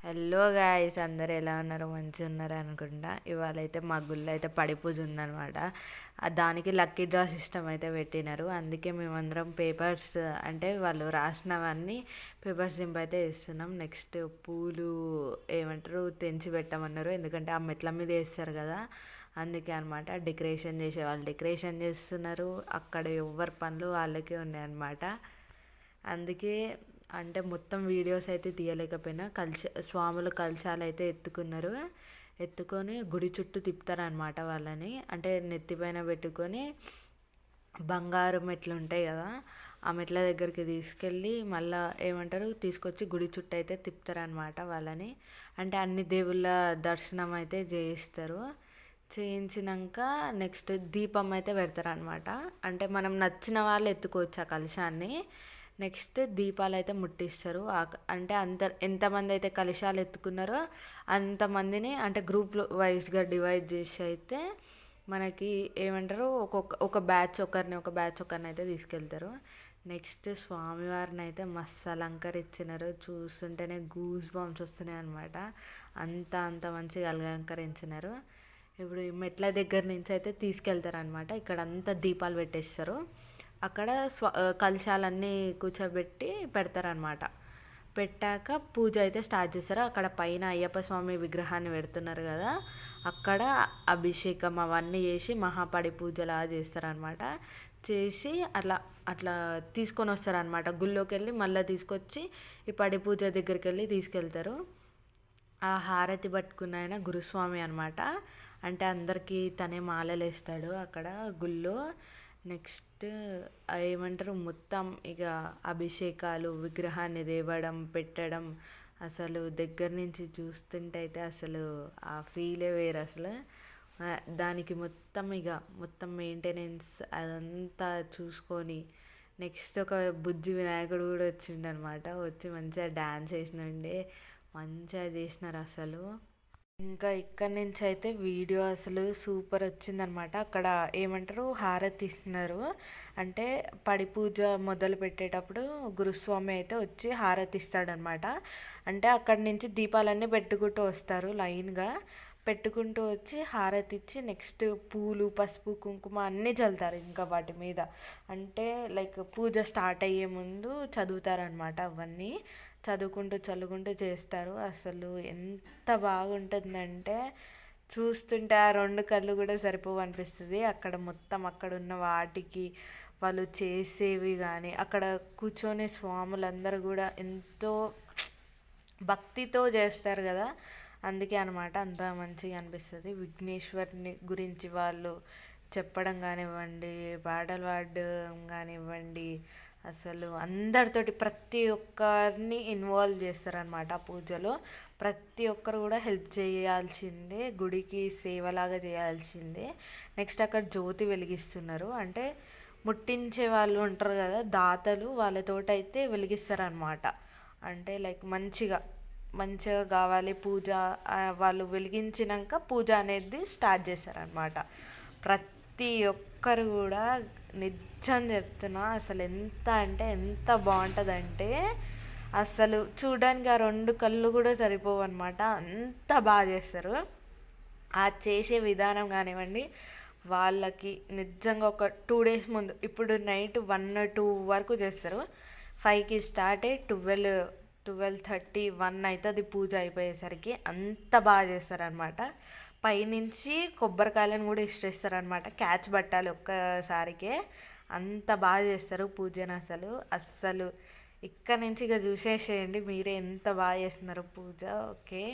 Hello guys, అందరు ఎలా ఉన్నారు? మంచిగా ఉన్నారు అనుకుంటా. ఇవాళ అయితే మా గుళ్ళో అయితే పడి పూజ ఉందనమాట. దానికి లక్కీ డ్రా సిస్టమ్ అయితే పెట్టినారు. అందుకే మేమందరం పేపర్స్ అంటే వాళ్ళు రాసినవన్నీ పేపర్స్ దింపు అయితే ఇస్తున్నాం. నెక్స్ట్ పూలు ఏమంటారు తెంచి పెట్టమన్నారు, ఎందుకంటే ఆ మెట్ల మీద వేస్తారు కదా, అందుకే అనమాట. డెకరేషన్ చేసే వాళ్ళు డెకరేషన్ చేస్తున్నారు, అక్కడ ఎవరి పనులు వాళ్ళకే ఉన్నాయన్నమాట. అందుకే అంటే మొత్తం వీడియోస్ అయితే తీయలేకపోయినా స్వాములు కలశాలు అయితే ఎత్తుకొని గుడి చుట్టూ తిప్పుతారనమాట వాళ్ళని. అంటే నెత్తిపైన పెట్టుకొని బంగారు మెట్లు ఉంటాయి కదా, ఆ మెట్ల దగ్గరికి తీసుకెళ్ళి మళ్ళీ ఏమంటారు తీసుకొచ్చి గుడి చుట్టూ అయితే తిప్పుతారనమాట వాళ్ళని. అంటే అన్ని దేవుళ్ళ దర్శనం అయితే చేయిస్తారు. చేయించినాక నెక్స్ట్ దీపం అయితే పెడతారనమాట. అంటే మనం నచ్చిన వాళ్ళు ఎత్తుకోవచ్చు ఆ కలశాన్ని. నెక్స్ట్ దీపాలు అయితే ముట్టిస్తారు. అంటే ఎంతమంది అయితే కలశాలు ఎత్తుకున్నారో అంతమందిని అంటే గ్రూప్ వైజ్గా డివైడ్ చేసి అయితే మనకి ఏమంటారు ఒక బ్యాచ్ ఒకరిని అయితే తీసుకెళ్తారు. నెక్స్ట్ స్వామివారిని అయితే మస్తు అలంకరించినారు. చూస్తుంటేనే గూస్ బంప్స్ వస్తున్నాయి అనమాట. అంత మంచిగా అలంకరించినారు. ఇప్పుడు ఈ మెట్ల దగ్గర నుంచి అయితే తీసుకెళ్తారు అనమాట. ఇక్కడ అంతా దీపాలు పెట్టేస్తారు. అక్కడ కలశాలన్నీ కూర్చోబెట్టి పెడతారనమాట. పెట్టాక పూజ అయితే స్టార్ట్ చేస్తారు. అక్కడ పైన అయ్యప్ప స్వామి విగ్రహాన్ని పెడుతున్నారు కదా, అక్కడ అభిషేకం అవన్నీ చేసి మహాపడి పూజలా చేస్తారనమాట. చేసి అట్లా తీసుకొని వస్తారనమాట. గుళ్ళోకి వెళ్ళి మళ్ళీ తీసుకొచ్చి ఈ పడి పూజ దగ్గరికి వెళ్ళి తీసుకెళ్తారు. ఆ హారతి పట్టుకున్న ఆయన గురుస్వామి అనమాట. అంటే అందరికీ తనే మాలలు వేస్తాడు అక్కడ గుళ్ళో. నెక్స్ట్ ఏమంటారు మొత్తం ఇక అభిషేకాలు, విగ్రహాన్ని తేవడం పెట్టడం, అసలు దగ్గర నుంచి చూస్తుంటే అయితే అసలు ఆ ఫీలే వేరు అసలు. దానికి మొత్తం మెయింటెనెన్స్ అదంతా చూసుకొని నెక్స్ట్ ఒక బుజ్జి వినాయకుడు కూడా వచ్చిండనమాట. వచ్చి మంచిగా డ్యాన్స్ వేసినండే, మంచిగా చేసినారు అసలు. ఇంకా ఇక్కడ నుంచి అయితే వీడియో అసలు సూపర్ వచ్చిందనమాట. అక్కడ ఏమంటారు హారతి ఇస్తున్నారు. అంటే పడి పూజ మొదలు పెట్టేటప్పుడు గురుస్వామి అయితే వచ్చి హారతి ఇస్తాడనమాట. అంటే అక్కడి నుంచి దీపాలన్నీ పెట్టుకుంటూ వస్తారు లైన్గా. పెట్టుకుంటూ వచ్చి హారతి ఇచ్చి నెక్స్ట్ పూలు, పసుపు, కుంకుమ అన్నీ చల్లుతారు ఇంకా వాటి మీద. అంటే లైక్ పూజ స్టార్ట్ అయ్యే ముందు చదువుతారనమాట. అవన్నీ చల్లుకుంటూ చేస్తారు. అసలు ఎంత బాగుంటుందంటే చూస్తుంటే ఆ రెండు కళ్ళు కూడా సరిపోవు అనిపిస్తుంది. అక్కడ ఉన్న వాటికి వాళ్ళు చేసేవి కానీ అక్కడ కూర్చొని స్వాములందరూ కూడా ఎంతో భక్తితో చేస్తారు కదా, అందుకే అనమాట అంత మంచిగా అనిపిస్తుంది. విఘ్నేశ్వరుని గురించి వాళ్ళు చెప్పడం కానివ్వండి, పాటలు పాడడం కానివ్వండి, అసలు అందరితోటి ప్రతి ఒక్కరిని ఇన్వాల్వ్ చేస్తారనమాట పూజలో. ప్రతి ఒక్కరు కూడా హెల్ప్ చేయాల్సిందే, గుడికి సేవలాగా చేయాల్సిందే. నెక్స్ట్ అక్కడ జ్యోతి వెలిగిస్తున్నారు. అంటే ముట్టించే వాళ్ళు ఉంటారు కదా దాతలు, వాళ్ళతోటైతే వెలిగిస్తారనమాట. అంటే లైక్ మంచిగా కావాలి పూజ. వాళ్ళు వెలిగించినాక పూజ అనేది స్టార్ట్ చేస్తారనమాట. ప్రతి ఒక్కరు కూడా నిజం చెప్తున్నా అసలు ఎంత అంటే ఎంత బాగుంటుందంటే అసలు చూడడానికి ఆ రెండు కళ్ళు కూడా సరిపోవు అనమాట. అంత బాగా చేస్తారు. ఆ చేసే విధానం కానివ్వండి, వాళ్ళకి నిజంగా ఒక 2 days ముందు, ఇప్పుడు నైట్ 1-2 వరకు చేస్తారు. 5కి స్టార్ట్ అయ్యి 12:30, 1 అవుతుంది పూజ అయిపోయేసరికి. అంత బాగా చేస్తారనమాట. పైనుంచి కొబ్బరికాయలను కూడా ఇష్టేస్తారనమాట. క్యాచ్ పట్టాలి ఒక్కసారికే, అంత బాగా చేస్తారు పూజను. అస్సలు ఇక్కడ నుంచి ఇక చూసేసేయండి మీరే ఎంత బాగా చేస్తున్నారు పూజ. ఓకే.